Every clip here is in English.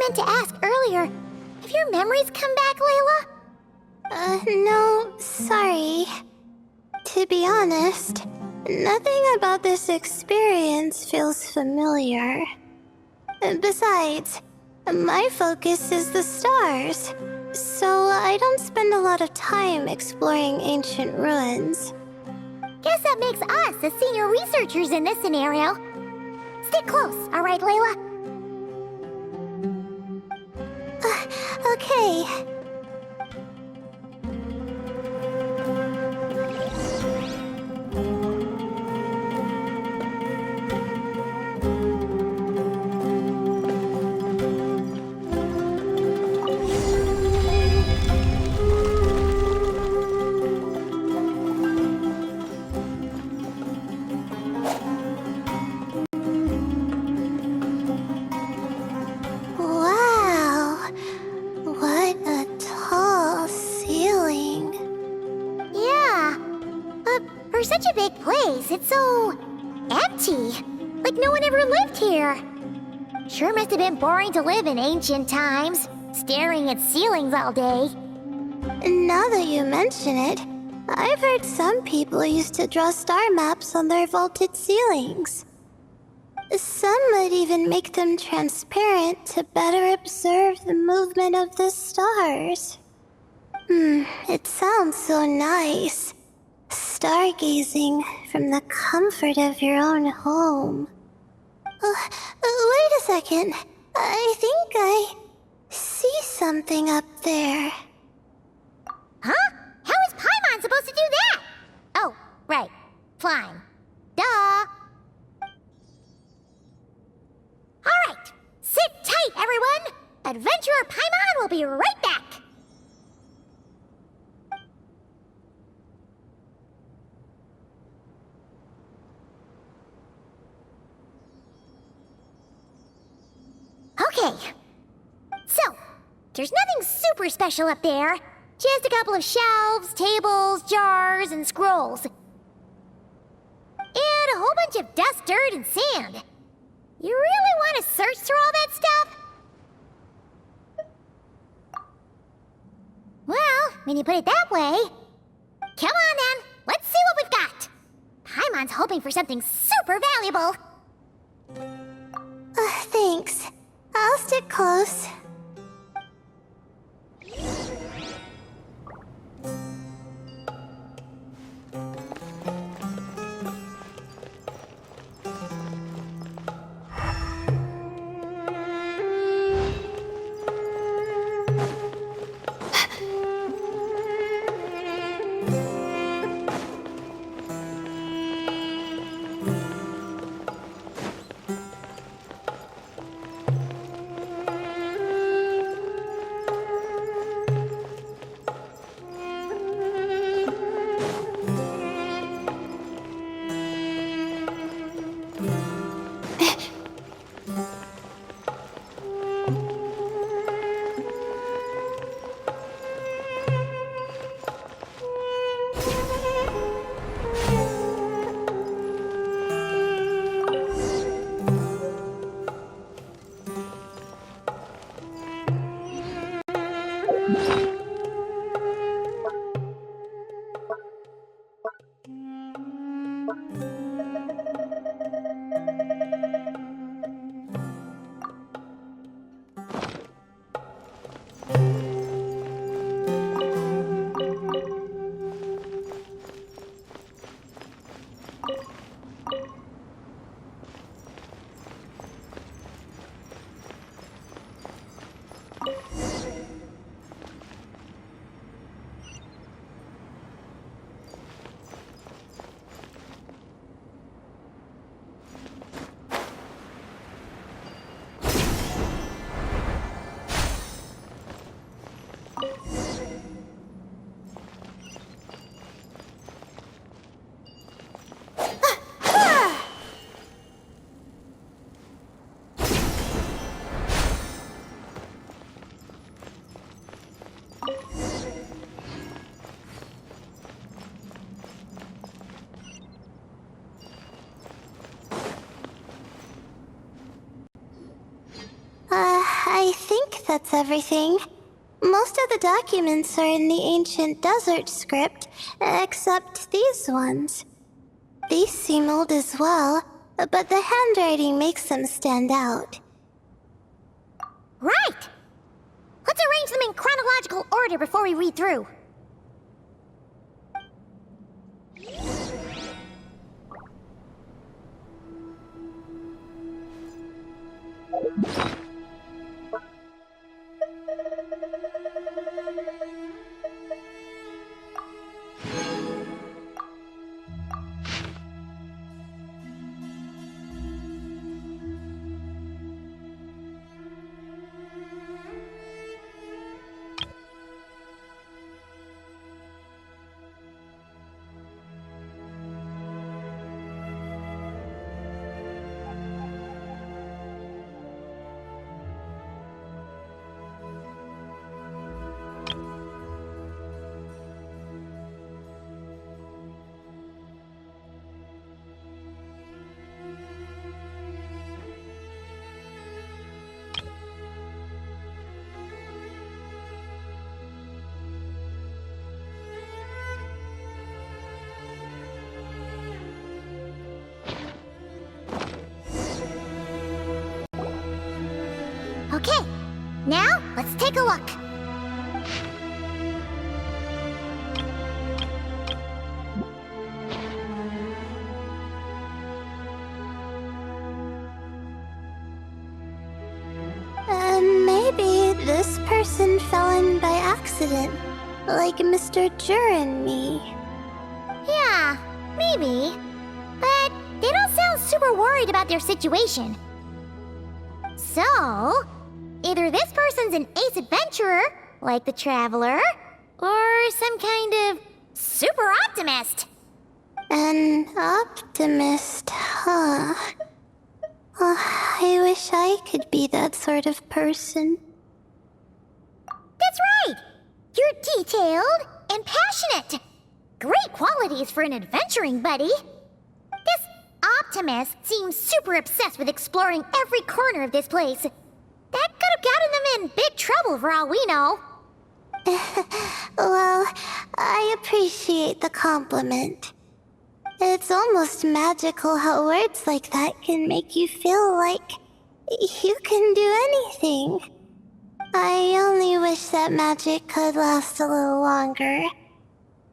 meant to ask earlier. Have your memories come back, Layla? No, sorry. To be honest, nothing about this experience feels familiar. Besides, my focus is the stars, so I don't spend a lot of time exploring ancient ruins. Guess that makes us the senior researchers in this scenario. Stick close, all right, Layla? Okay. Wow, what a tall ceiling. Yeah. For such a big place, it's so empty. Like no one ever lived here. Sure must have been boring to live in ancient times, staring at ceilings all day. Now that you mention it, I've heard some people used to draw star maps on their vaulted ceilings. Some might even make them transparent to better observe the movement of the stars. It sounds so nice. Stargazing from the comfort of your own home. Wait a second. I think I see something up there. Huh? How is Paimon supposed to do that? Oh, right. Flying. Duh. Alright. Sit tight, everyone. Adventurer Paimon will be right back. Okay. So, there's nothing super special up there. Just a couple of shelves, tables, jars, and scrolls. And a whole bunch of dust, dirt, and sand. You really want to search through all that stuff? Well, when you put it that way... Come on then, let's see what we've got. Paimon's hoping for something super valuable. Thanks. I'll stick close. I think that's everything. Most of the documents are in the ancient desert script, except these ones. These seem old as well, but the handwriting makes them stand out. Right! Let's arrange them in chronological order before we read through. Okay, now let's take a look. Maybe this person fell in by accident, like Mr. Jur and me. Yeah, maybe. But they don't sound super worried about their situation. So, either this person's an ace adventurer, like the Traveler, or some kind of super optimist. An optimist, huh? I wish I could be that sort of person. That's right! You're detailed and passionate. Great qualities for an adventuring buddy. This optimist seems super obsessed with exploring every corner of this place. That could have gotten them in big trouble for all we know. Well, I appreciate the compliment. It's almost magical how words like that can make you feel like you can do anything. I only wish that magic could last a little longer.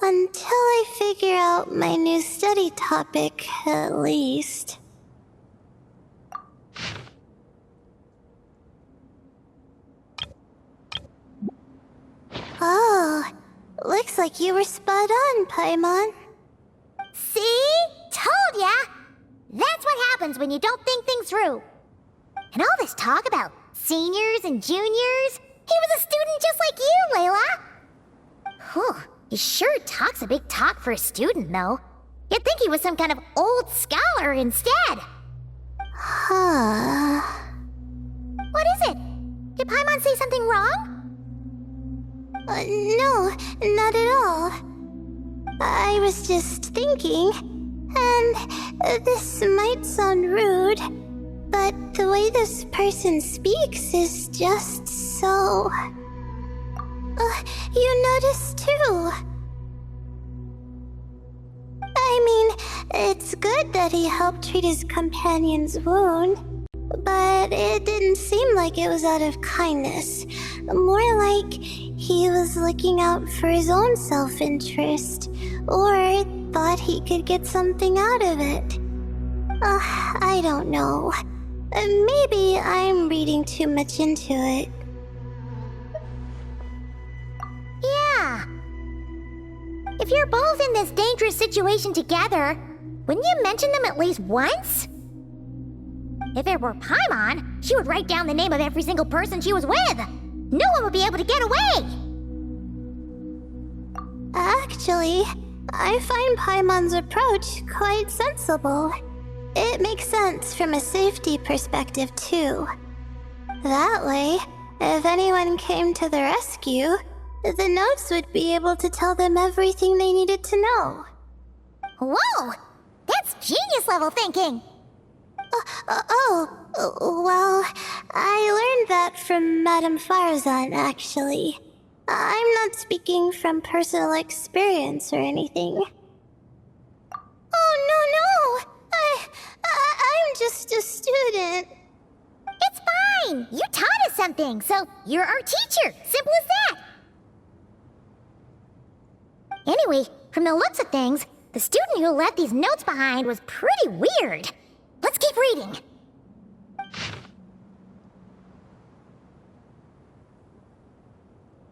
Until I figure out my new study topic, at least. Oh, looks like you were spot on, Paimon. See? Told ya! That's what happens when you don't think things through. And all this talk about seniors and juniors, he was a student just like you, Layla. Whew, he sure talks a big talk for a student, though. You'd think he was some kind of old scholar instead. Huh. What is it? Did Paimon say something wrong? No, not at all. I was just thinking, and this might sound rude, but the way this person speaks is just so... you noticed too. I mean, it's good that he helped treat his companion's wound, but it didn't seem like it was out of kindness. More like he was looking out for his own self-interest, or thought he could get something out of it. I don't know. Maybe I'm reading too much into it. Yeah. If you're both in this dangerous situation together, wouldn't you mention them at least once? If it were Paimon, she would write down the name of every single person she was with. No one would be able to get away. Actually, I find Paimon's approach quite sensible. It makes sense from a safety perspective, too. That way, if anyone came to the rescue, the notes would be able to tell them everything they needed to know. Whoa! That's genius level thinking! Well, I learned that from Madame Farazan, actually. I'm not speaking from personal experience or anything. Oh, no! I'm just a student. It's fine! You taught us something, so you're our teacher. Simple as that. Anyway, from the looks of things, the student who left these notes behind was pretty weird. Let's keep reading.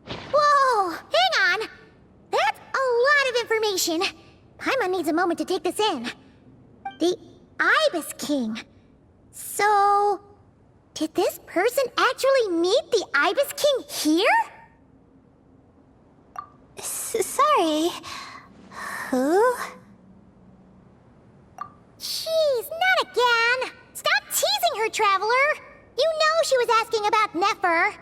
Whoa! Hang on! That's a lot of information. Paimon needs a moment to take this in. The Ibis King. So... did this person actually meet the Ibis King here? Sorry. Who? Jeez, not again! Stop teasing her, Traveler! You know she was asking about Nefer.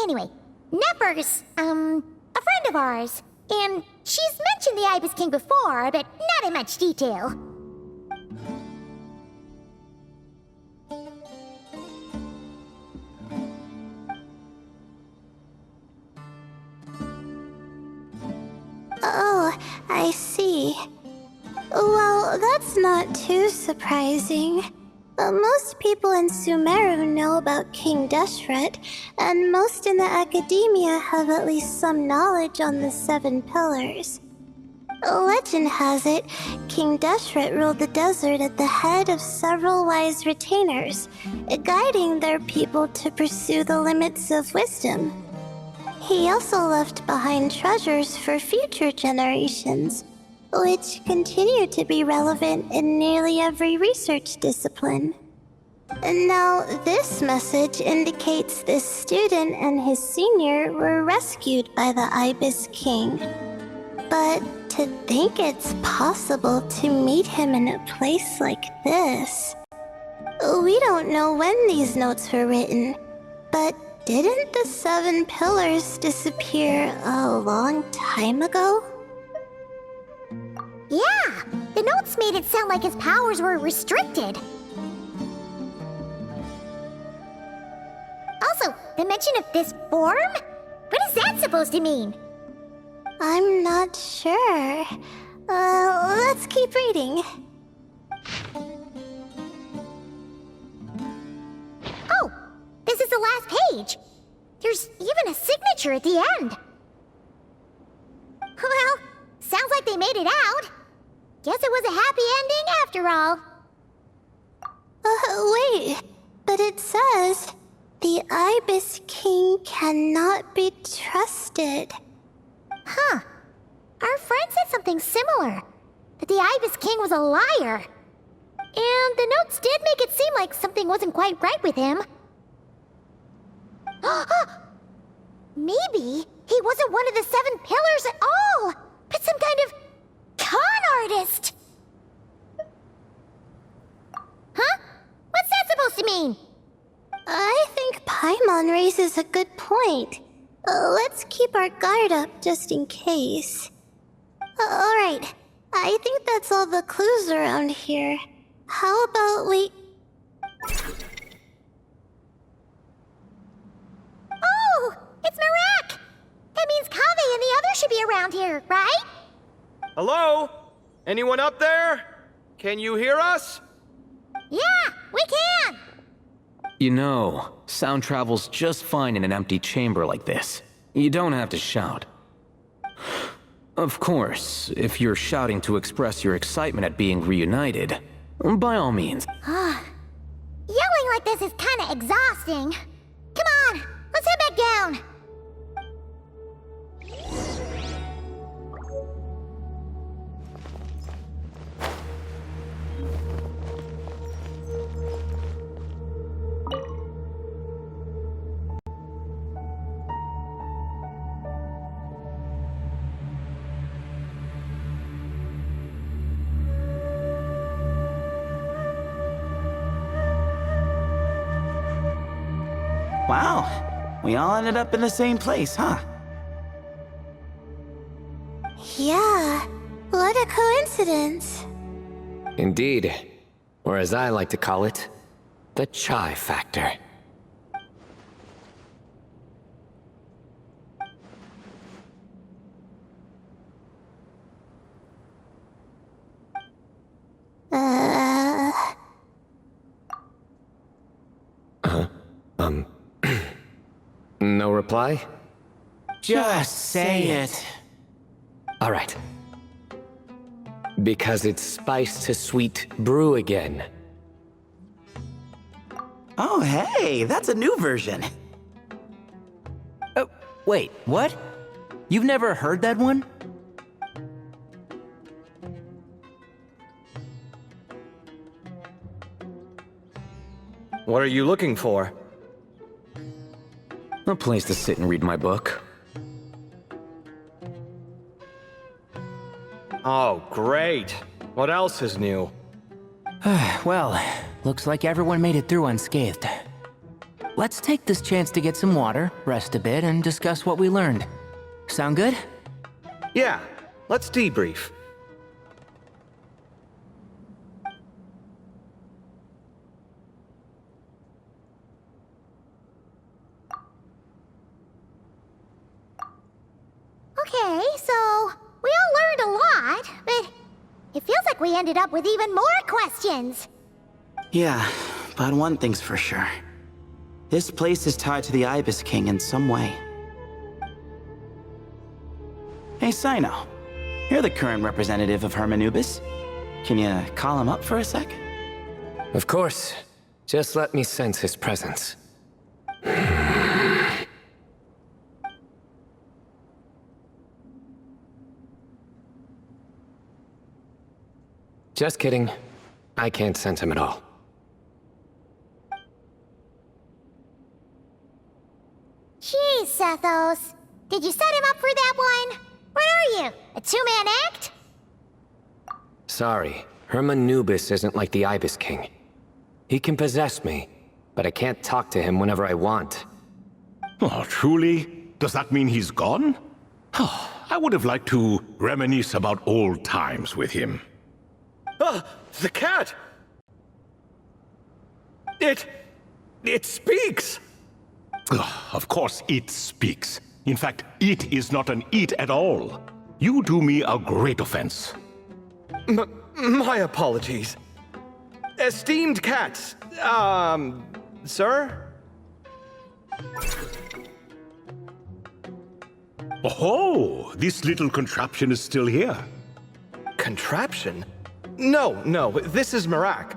Anyway, Nefer's, a friend of ours. And she's mentioned the Ibis King before, but not in much detail. Oh, I see. Well, that's not too surprising. Most people in Sumeru know about King Deshret, and most in the academia have at least some knowledge on the Seven Pillars. Legend has it, King Deshret ruled the desert at the head of several wise retainers, guiding their people to pursue the limits of wisdom. He also left behind treasures for future generations, which continue to be relevant in nearly every research discipline. Now, this message indicates this student and his senior were rescued by the Ibis King. But to think it's possible to meet him in a place like this... We don't know when these notes were written, but didn't the Seven Pillars disappear a long time ago? Yeah, the notes made it sound like his powers were restricted. Also, the mention of this form? What is that supposed to mean? I'm not sure. Let's keep reading. Oh, this is the last page. There's even a signature at the end. Well, sounds like they made it out. Guess it was a happy ending after all. Wait. But it says, the Ibis King cannot be trusted. Huh. Our friend said something similar. That the Ibis King was a liar. And the notes did make it seem like something wasn't quite right with him. Maybe he wasn't one of the Seven Pillars at all, but some kind of con artist. Huh? What's that supposed to mean? I think Paimon raises a good point. Let's keep our guard up just in case. Alright, I think that's all the clues around here. How about we... Oh, it's Marak! That means Kaveh and the others should be around here, right? Hello? Anyone up there? Can you hear us? Yeah, we can! You know, sound travels just fine in an empty chamber like this. You don't have to shout. Of course, if you're shouting to express your excitement at being reunited, by all means. Yelling like this is kinda exhausting. Come on, let's head back down. Wow, we all ended up in the same place, huh? Yeah, what a coincidence. Indeed. Or as I like to call it, the chai factor. No reply? Just say it. All right. Because it's spice to sweet brew again. Oh, hey, that's a new version. Oh, wait, what? You've never heard that one? What are you looking for? A place to sit and read my book. Oh, great. What else is new? Well, looks like everyone made it through unscathed. Let's take this chance to get some water, rest a bit, and discuss what we learned. Sound good? Yeah, let's debrief. Okay, so we all learned a lot, but it feels like we ended up with even more questions. Yeah, but one thing's for sure. This place is tied to the Ibis King in some way. Hey, Sino. You're the current representative of Hermanubis. Can you call him up for a sec? Of course. Just let me sense his presence. Just kidding. I can't sense him at all. Jeez, Sethos. Did you set him up for that one? What are you, a two-man act? Sorry, Hermanubis isn't like the Ibis King. He can possess me, but I can't talk to him whenever I want. Oh, truly? Does that mean he's gone? Oh, I would have liked to reminisce about old times with him. Ah, the cat! It speaks! Ugh, of course it speaks. In fact, it is not an it at all. You do me a great offense. My apologies. Esteemed cats, sir? Oh, this little contraption is still here. Contraption? No, this is Marak.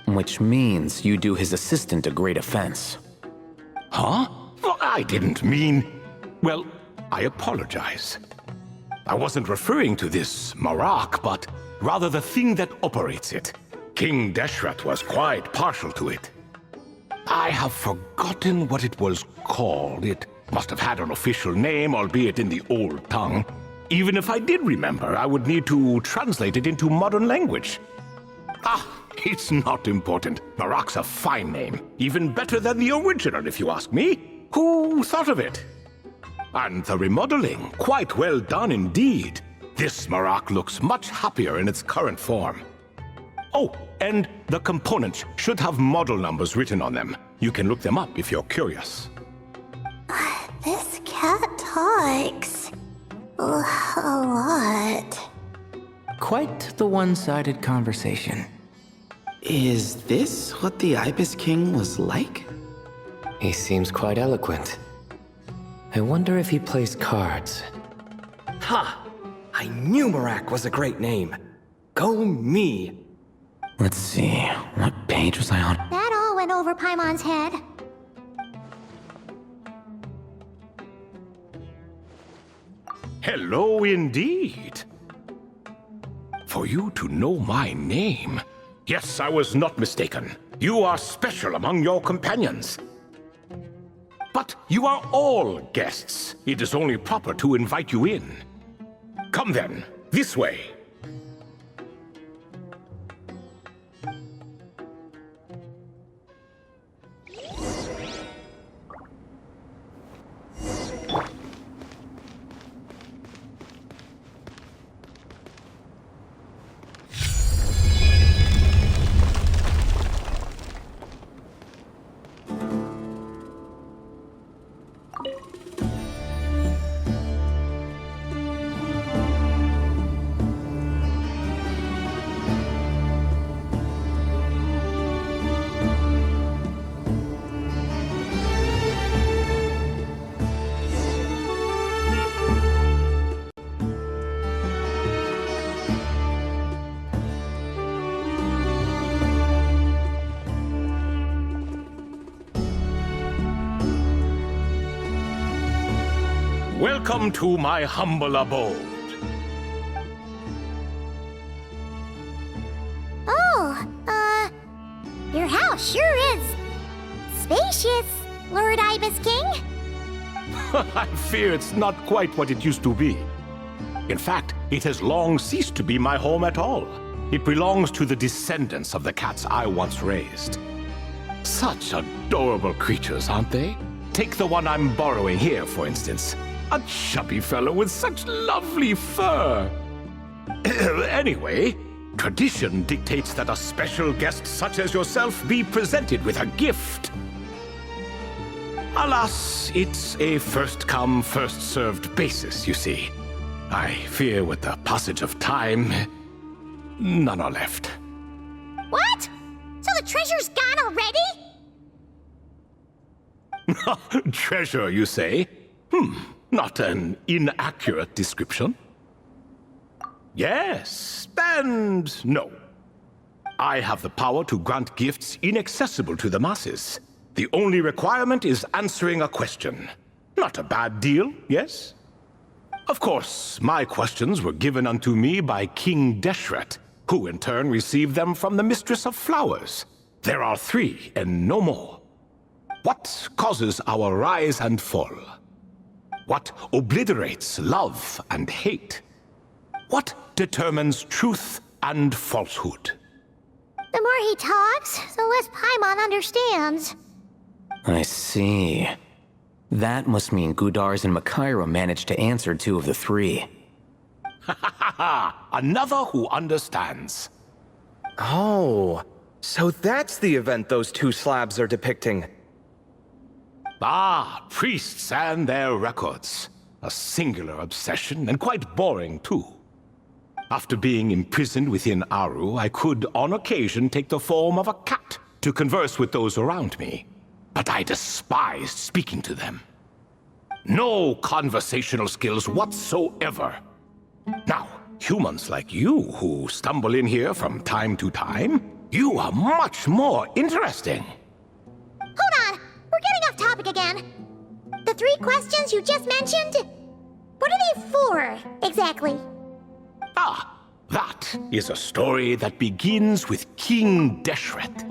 Which means you do his assistant a great offense. Huh? Well, I didn't mean... Well, I apologize. I wasn't referring to this Marak, but rather the thing that operates it. King Deshret was quite partial to it. I have forgotten what it was called. It must have had an official name, albeit in the old tongue. Even if I did remember, I would need to translate it into modern language. Ah, it's not important. Marak's a fine name. Even better than the original, if you ask me. Who thought of it? And the remodeling, quite well done indeed. This Marak looks much happier in its current form. Oh, and the components should have model numbers written on them. You can look them up if you're curious. This cat talks. A lot. Quite the one-sided conversation. Is this what the Ibis King was like? He seems quite eloquent. I wonder if he plays cards. Ha! I knew Marak was a great name. Go me! Let's see, what page was I on? That all went over Paimon's head. Hello indeed. For you to know my name. Yes, I was not mistaken. You are special among your companions. But you are all guests. It is only proper to invite you in. Come then, this way. Welcome to my humble abode. Oh, your house sure is spacious, Lord Ibis King. I fear it's not quite what it used to be. In fact, it has long ceased to be my home at all. It belongs to the descendants of the cats I once raised. Such adorable creatures, aren't they? Take the one I'm borrowing here, for instance. A chubby fellow with such lovely fur. Anyway, tradition dictates that a special guest such as yourself be presented with a gift. Alas, it's a first-come, first-served basis, you see. I fear with the passage of time, none are left. What? So the treasure's gone already? Treasure, you say? Not an inaccurate description. Yes, and no. I have the power to grant gifts inaccessible to the masses. The only requirement is answering a question. Not a bad deal, yes? Of course, my questions were given unto me by King Deshret, who in turn received them from the Mistress of Flowers. There are 3, and no more. What causes our rise and fall? What obliterates love and hate? What determines truth and falsehood? The more he talks, the less Paimon understands. I see. That must mean Gudars and Makaira managed to answer 2 of the 3. Another who understands. Oh, so that's the event those 2 slabs are depicting. Ah, priests and their records. A singular obsession, and quite boring, too. After being imprisoned within Aru, I could, on occasion, take the form of a cat to converse with those around me. But I despised speaking to them. No conversational skills whatsoever. Now, humans like you who stumble in here from time to time, you are much more interesting. Hold on, we're getting off topic again. The 3 questions you just mentioned? What are they for, exactly? Ah, that is a story that begins with King Deshret.